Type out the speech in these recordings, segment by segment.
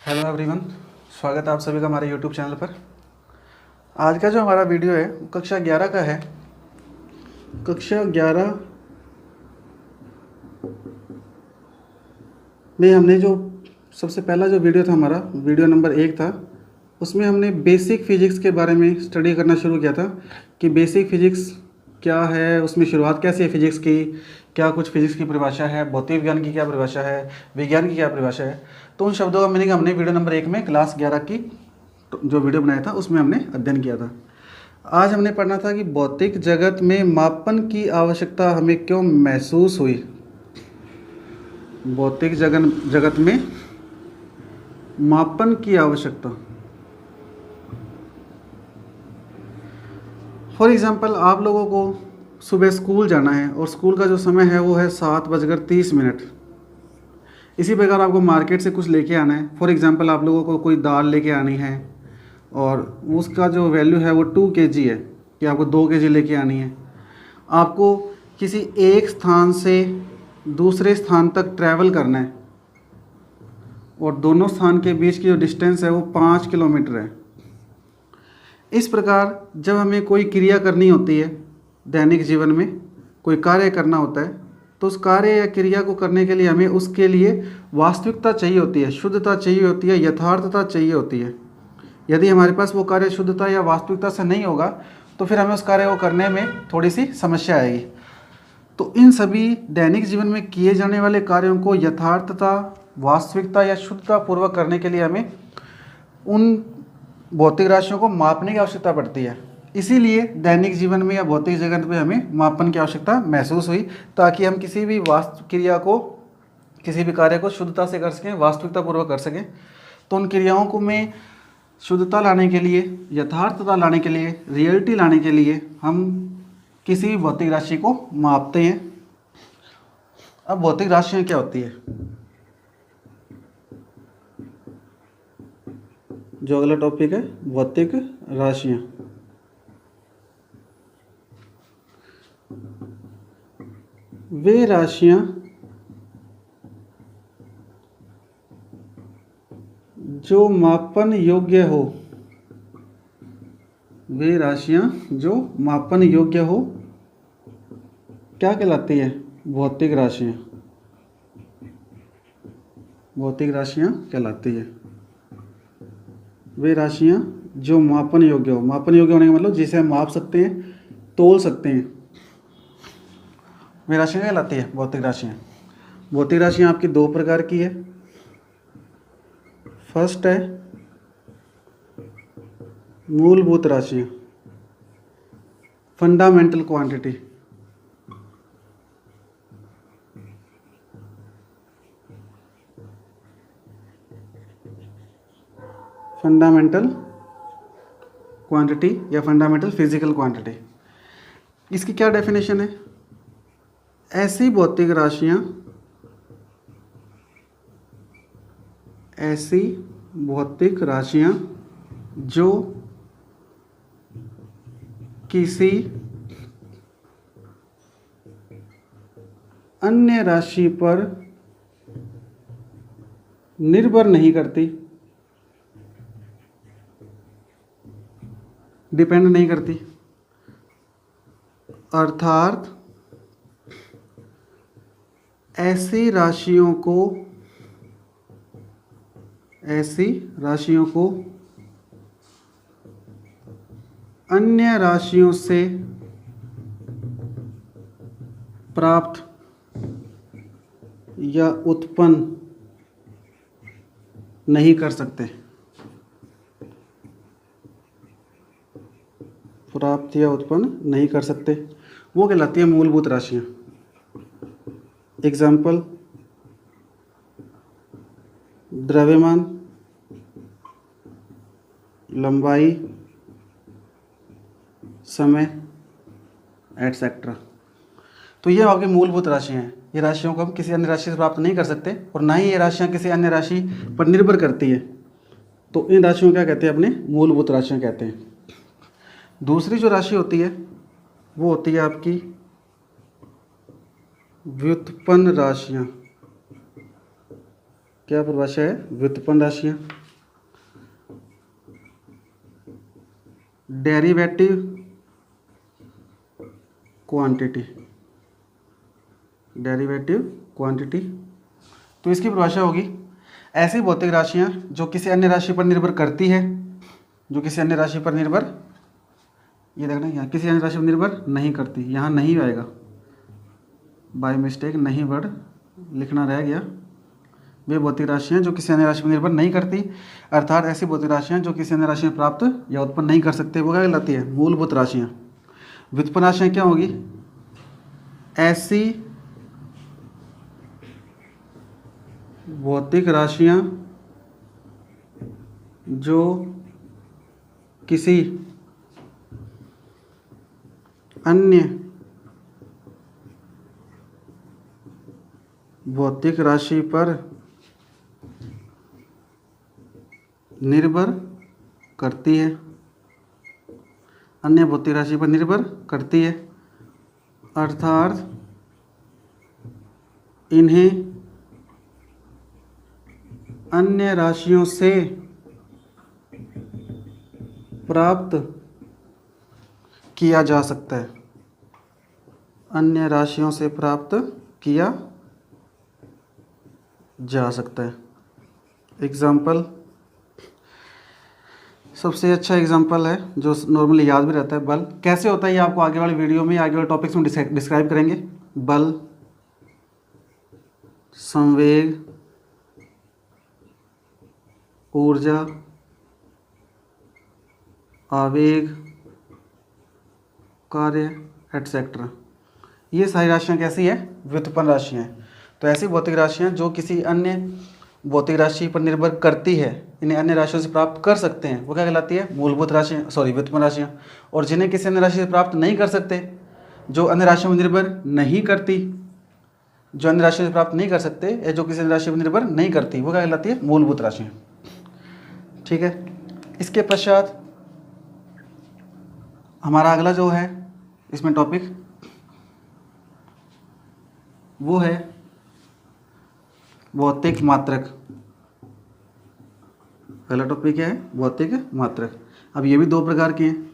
Hello everyone, स्वागत है आप सभी का हमारे यूट्यूब चैनल पर। आज का जो हमारा वीडियो है वो कक्षा 11 का है। कक्षा 11 में हमने जो सबसे पहला जो वीडियो था हमारा वीडियो नंबर 1 था, उसमें हमने बेसिक फिजिक्स के बारे में स्टडी करना शुरू किया था कि बेसिक फिजिक्स क्या है, उसमें शुरुआत कैसे है फिजिक्स की, क्या कुछ फिजिक्स की परिभाषा है, भौतिक विज्ञान की क्या परिभाषा है, विज्ञान की क्या परिभाषा है। तो उन शब्दों का मीनिंग हमने वीडियो नंबर 1 में क्लास 11 की जो वीडियो बनाया था उसमें हमने अध्ययन किया था। आज हमने पढ़ना था कि भौतिक जगत में मापन की आवश्यकता हमें क्यों महसूस हुई। भौतिक जगत में मापन की आवश्यकता। फॉर एग्ज़ाम्पल, आप लोगों को सुबह स्कूल जाना है और स्कूल का जो समय है वो है 7:30। इसी प्रकार आपको मार्केट से कुछ लेके आना है। फॉर एग्ज़ाम्पल, आप लोगों को कोई दाल लेके आनी है और उसका जो वैल्यू है वो 2 kg है कि आपको 2 kg लेके आनी है। आपको किसी एक स्थान से दूसरे स्थान तक ट्रैवल करना है और दोनों स्थान के बीच की जो डिस्टेंस है वो 5 किलोमीटर है। इस प्रकार जब हमें कोई क्रिया करनी होती है, दैनिक जीवन में कोई कार्य करना होता है, तो उस कार्य या क्रिया को करने के लिए हमें उसके लिए वास्तविकता चाहिए होती है, शुद्धता चाहिए होती है, यथार्थता चाहिए होती है। यदि हमारे पास वो कार्य शुद्धता या वास्तविकता से नहीं होगा तो फिर हमें उस कार्य को करने में थोड़ी सी समस्या आएगी। तो इन सभी दैनिक जीवन में किए जाने वाले कार्यों को यथार्थता, वास्तविकता या शुद्धता पूर्वक करने के लिए हमें उन भौतिक राशियों को मापने की आवश्यकता पड़ती है। इसीलिए दैनिक जीवन में या भौतिक जगत में हमें मापन की आवश्यकता महसूस हुई, ताकि हम किसी भी वास्तु क्रिया को, किसी भी कार्य को शुद्धता से कर सकें, वास्तविकता पूर्वक कर सकें। तो उन क्रियाओं को में शुद्धता लाने के लिए, यथार्थता लाने के लिए, रियलिटी लाने के लिए हम किसी भी भौतिक राशि को मापते हैं। अब भौतिक राशियाँ क्या होती है, जो अगला टॉपिक है भौतिक राशियाँ। वे राशियाँ जो मापन योग्य हो, वे राशियाँ जो मापन योग्य हो क्या कहलाती है, भौतिक राशियाँ। भौतिक राशियाँ कहलाती है वे राशियाँ जो मापन योग्य हो। मापन योग्य होने का मतलब जिसे हम माप सकते हैं, तोल सकते हैं, वे राशियाँ कहलाती है भौतिक राशियाँ। भौतिक राशियाँ आपकी 2 प्रकार की है। फर्स्ट है मूलभूत राशियाँ, फंडामेंटल क्वांटिटी। फंडामेंटल क्वांटिटी या फंडामेंटल फिजिकल क्वांटिटी, इसकी क्या डेफिनेशन है? ऐसी भौतिक राशियाँ, ऐसी भौतिक राशियाँ जो किसी अन्य राशि पर निर्भर नहीं करती, डिपेंड नहीं करती, अर्थात ऐसी राशियों को अन्य राशियों से प्राप्त या उत्पन्न नहीं कर सकते, प्राप्त या उत्पन्न नहीं कर सकते, वो कहलाती है मूलभूत राशियाँ। एग्जाम्पल, द्रव्यमान, लंबाई, समय, एटसेट्रा। तो ये आपकी मूलभूत राशियाँ हैं। ये राशियों को हम किसी अन्य राशि से प्राप्त नहीं कर सकते और ना ही ये राशियाँ किसी अन्य राशि पर निर्भर करती है। तो इन राशियों को क्या कहते हैं, अपने मूलभूत राशियाँ कहते हैं। दूसरी जो राशि होती है वो होती है आपकी व्युत्पन्न राशियाँ। क्या परिभाषा है? व्युत्पन्न राशियाँ। Derivative quantity, derivative quantity. तो इसकी परिभाषा होगी ऐसी भौतिक राशियाँ जो किसी अन्य राशि पर निर्भर करती है, जो किसी अन्य राशि पर निर्भर, ये देखना यहाँ किसी अन्य राशि पर निर्भर नहीं करती, यहाँ नहीं आएगा, बाय मिस्टेक नहीं वर्ड लिखना रह गया। वे भौतिक राशियाँ जो किसी अन्य राशि पर निर्भर नहीं करती, अर्थात ऐसी भौतिक राशियाँ जो किसी अन्य राशि में प्राप्त या उत्पन्न नहीं कर सकते, वो क्या कहलाती है? मूलभूत राशियाँ। व्युत्पन्न राशियाँ क्या होगी? ऐसी भौतिक राशियाँ जो किसी अन्य भौतिक राशि पर निर्भर करती है, अन्य भौतिक राशि पर निर्भर करती है, अर्थात इन्हें अन्य राशियों से प्राप्त किया जा सकता है, अन्य राशियों से प्राप्त किया जा सकता है। एग्जाम्पल, सबसे अच्छा एग्जाम्पल है जो नॉर्मली याद भी रहता है, बल। कैसे होता है ये आपको आगे वाले वीडियो में, आगे वाले टॉपिक्स में डिस्क्राइब करेंगे। बल, संवेग, ऊर्जा, आवेग, कार्य, एटसेट्रा। ये सारी राशियाँ कैसी है? व्युत्पन्न राशियाँ हैं। तो ऐसी भौतिक राशियाँ जो किसी अन्य भौतिक राशि पर निर्भर करती है, इन्हें अन्य राशियों से प्राप्त कर सकते हैं, वो क्या कहलाती है? मूलभूत राशियाँ, सॉरी व्युत्पन्न राशियाँ। और जिन्हें किसी अन्य राशि से प्राप्त नहीं कर सकते, जो अन्य राशियों में निर्भर नहीं करती, जो अन्य राशियों से प्राप्त नहीं कर सकते या जो किसी अन्य राशि पर निर्भर नहीं करती, वो क्या कहलाती है? मूलभूत राशियाँ। ठीक है। इसके पश्चात हमारा अगला जो है इसमें टॉपिक वो है भौतिक मात्रक। पहला टॉपिक क्या है? भौतिक मात्रक। अब ये भी दो प्रकार के हैं।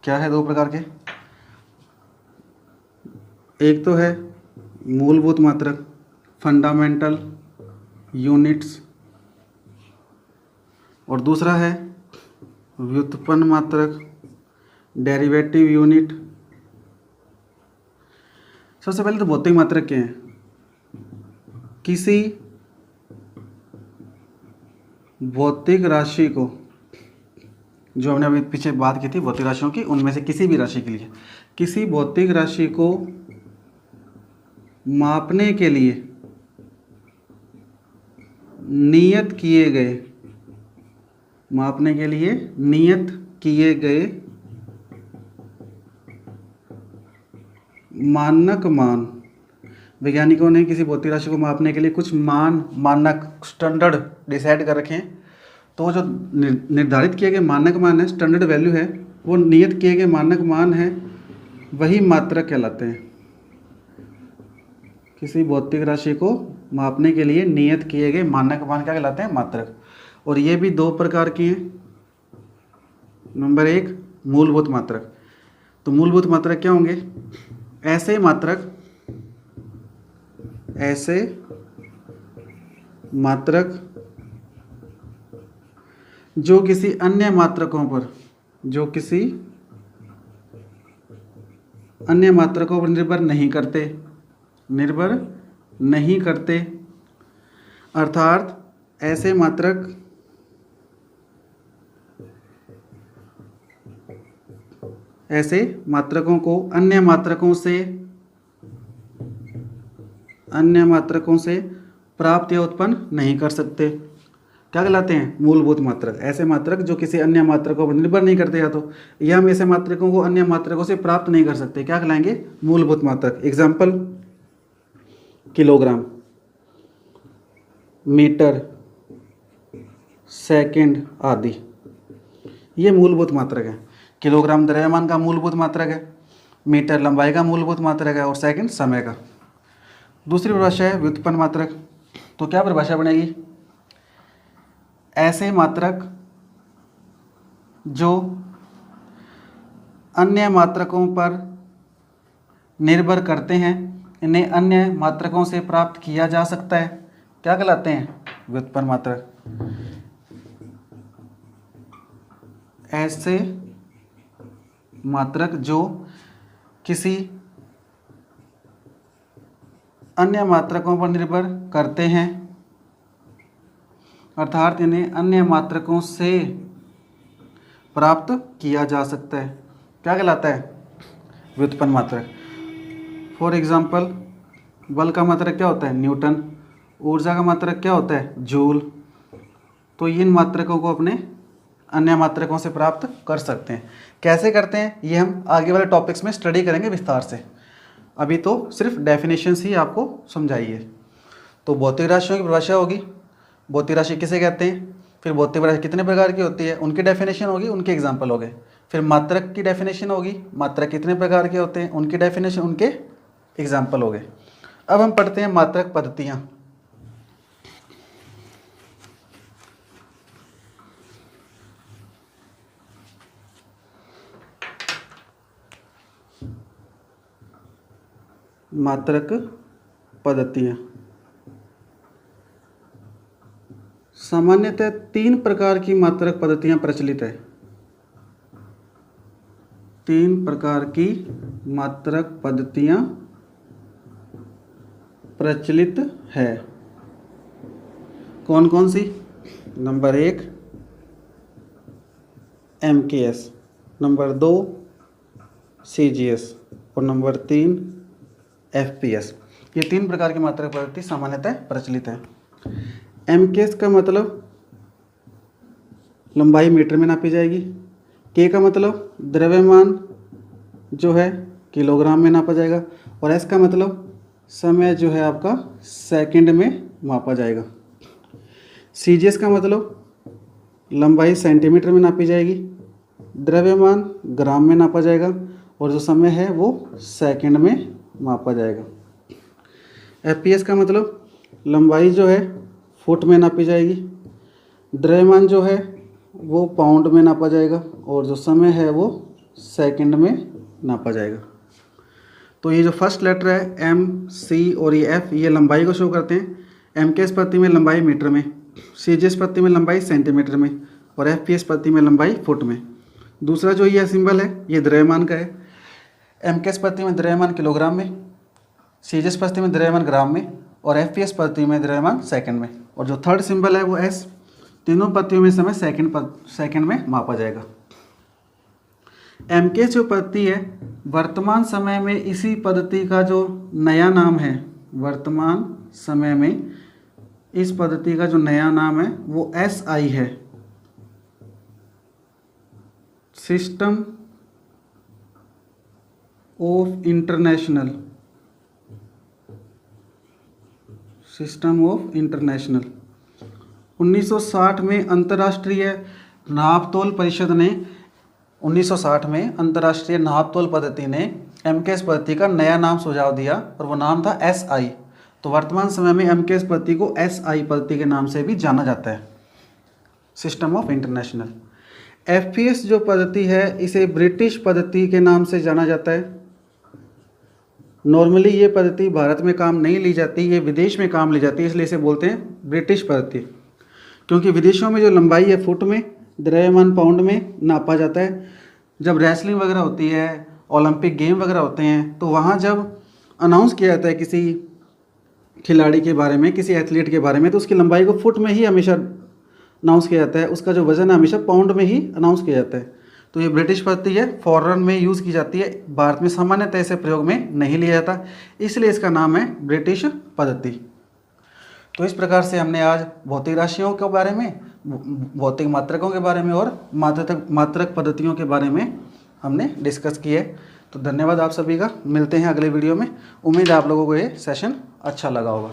क्या है दो प्रकार के? एक तो है मूलभूत मात्रक, फंडामेंटल यूनिट्स, और दूसरा है व्युत्पन्न मात्रक, डेरिवेटिव यूनिट। सबसे पहले तो भौतिक मात्रक क्या है? किसी भौतिक राशि को, जो हमने अभी पीछे बात की थी भौतिक राशियों की, उनमें से किसी भी राशि के लिए, किसी भौतिक राशि को मापने के लिए नियत किए गए, मापने के लिए नियत किए गए मानक मान। वैज्ञानिकों ने किसी भौतिक राशि को मापने के लिए कुछ मानक स्टैंडर्ड डिसाइड कर रखे हैं। तो जो निर्धारित किए गए मानक मान है, स्टैंडर्ड वैल्यू है, वो नियत किए गए मानक मान है, वही मात्रक कहलाते हैं। किसी भौतिक राशि को मापने के लिए नियत किए गए मानक मान क्या कहलाते हैं? मात्रक। और ये भी दो प्रकार की हैं। नंबर एक, मूलभूत मात्रक। तो मूलभूत मात्रक क्या होंगे? ऐसे मात्रक जो किसी अन्य मात्रकों पर, निर्भर नहीं करते, अर्थात ऐसे मात्रकों को अन्य मात्रकों से प्राप्त या उत्पन्न नहीं कर सकते। क्या कहलाते हैं? मूलभूत मात्रक। ऐसे मात्रक जो किसी अन्य मात्रकों पर निर्भर नहीं करते, या हम ऐसे मात्रकों को अन्य मात्रकों से प्राप्त नहीं कर सकते, क्या कहलाएंगे? मूलभूत मात्रक। एग्जाम्पल, किलोग्राम, मीटर, सेकंड आदि, ये मूलभूत मात्रक है। किलोग्राम द्रव्यमान का मूलभूत मात्रक है, मीटर लंबाई का मूलभूत मात्रक है और सेकंड समय का। दूसरी परिभाषा है व्युत्पन्न मात्रक। तो क्या परिभाषा बनेगी? ऐसे मात्रक जो अन्य मात्रकों पर निर्भर करते हैं, इन्हें अन्य मात्रकों से प्राप्त किया जा सकता है, क्या कहलाते हैं? व्युत्पन्न मात्रक। ऐसे मात्रक जो किसी अन्य मात्रकों पर निर्भर करते हैं, अर्थात इन्हें अन्य मात्रकों से प्राप्त किया जा सकता है, क्या कहलाता है? व्युत्पन्न मात्रक। फॉर एग्जाम्पल, बल का मात्रक क्या होता है? न्यूटन। ऊर्जा का मात्रक क्या होता है? जूल। तो इन मात्रकों को अपने अन्य मात्रकों से प्राप्त कर सकते हैं। कैसे करते हैं ये हम आगे वाले टॉपिक्स में स्टडी करेंगे विस्तार से। अभी तो सिर्फ डेफिनेशंस ही आपको समझाइए। तो भौतिक राशियों की परिभाषा होगी, भौतिक राशि किसे कहते हैं, फिर भौतिक राशि कितने प्रकार की होती है, उनकी डेफिनेशन होगी, उनके एग्जाम्पल हो गए। फिर मात्रक की डेफिनेशन होगी, मात्रक कितने प्रकार के होते हैं, उनकी डेफिनेशन, उनके एग्जाम्पल हो गए। अब हम पढ़ते हैं मात्रक पद्धतियाँ। मात्रक पद्धतियाँ सामान्यतः 3 प्रकार की मात्रक पद्धतियाँ प्रचलित है। 3 प्रकार की मात्रक पद्धतियाँ प्रचलित है। कौन कौन सी? नंबर 1 MKS, नंबर 2 CGS और नंबर 3 FPS। ये 3 प्रकार की मात्रक पद्धति सामान्यतः प्रचलित है। MKS का मतलब लंबाई मीटर में नापी जाएगी। K का मतलब द्रव्यमान जो है किलोग्राम में नापा जाएगा। और S का मतलब समय जो है आपका सेकंड में मापा जाएगा। CGS का मतलब लंबाई सेंटीमीटर में नापी जाएगी, द्रव्यमान ग्राम में नापा जाएगा और जो समय है वो सेकंड में मापा जाएगा। FPS का मतलब लंबाई जो है फुट में नापी जाएगी, द्रव्यमान जो है वो पाउंड में नापा जाएगा और जो समय है वो सेकंड में नापा जाएगा। तो ये जो फर्स्ट लेटर है M, C और ये F, ये लंबाई को शो करते हैं। MKS पद्धति में लंबाई मीटर में, CGS पद्धति में लंबाई सेंटीमीटर में और FPS पद्धति में लंबाई फुट में। दूसरा जो ये सिंबल है ये द्रव्यमान का है। MKS पद्धति में द्रव्यमान किलोग्राम में, CGS पद्धति में द्रव्यमान ग्राम में और FPS पद्धति में द्रव्यमान सेकंड में। और जो थर्ड सिंबल है वो S, तीनों पद्धतियों में समय सेकंड में मापा जाएगा। MKS जो पद्धति है वर्तमान समय में इसी पद्धति का जो नया नाम है, वर्तमान समय में इस पद्धति का जो नया नाम है वो SI है, system of international, system of international. 1960 में अंतर्राष्ट्रीय नापतोल परिषद ने 1960 में अंतर्राष्ट्रीय नापतोल पद्धति ने MKS पद्धति का नया नाम सुझाव दिया और वो नाम था SI। तो वर्तमान समय में MKS पद्धति को SI पद्धति के नाम से भी जाना जाता है, सिस्टम ऑफ इंटरनेशनल। FPS जो पद्धति है इसे ब्रिटिश पद्धति के नाम से जाना जाता है। नॉर्मली ये पद्धति भारत में काम नहीं ली जाती, ये विदेश में काम ली जाती है, इसलिए इसे बोलते हैं ब्रिटिश पद्धति। क्योंकि विदेशों में जो लंबाई है फुट में, द्रव्यमान पाउंड में नापा जाता है। जब रेसलिंग वगैरह होती है, ओलंपिक गेम वगैरह होते हैं, तो वहाँ जब अनाउंस किया जाता है किसी खिलाड़ी के बारे में, किसी एथलीट के बारे में, तो उसकी लंबाई को फुट में ही हमेशा अनाउंस किया जाता है, उसका जो वजन है हमेशा पाउंड में ही अनाउंस किया जाता है। तो ये ब्रिटिश पद्धति है, फॉरेन में यूज़ की जाती है, भारत में सामान्यतः इसे प्रयोग में नहीं लिया जाता, इसलिए इसका नाम है ब्रिटिश पद्धति। तो इस प्रकार से हमने आज भौतिक राशियों के बारे में, भौतिक मात्रकों के बारे में और मात्रक पद्धतियों के बारे में हमने डिस्कस किए। तो धन्यवाद आप सभी का, मिलते हैं अगले वीडियो में। उम्मीद है आप लोगों को ये सेशन अच्छा लगा होगा।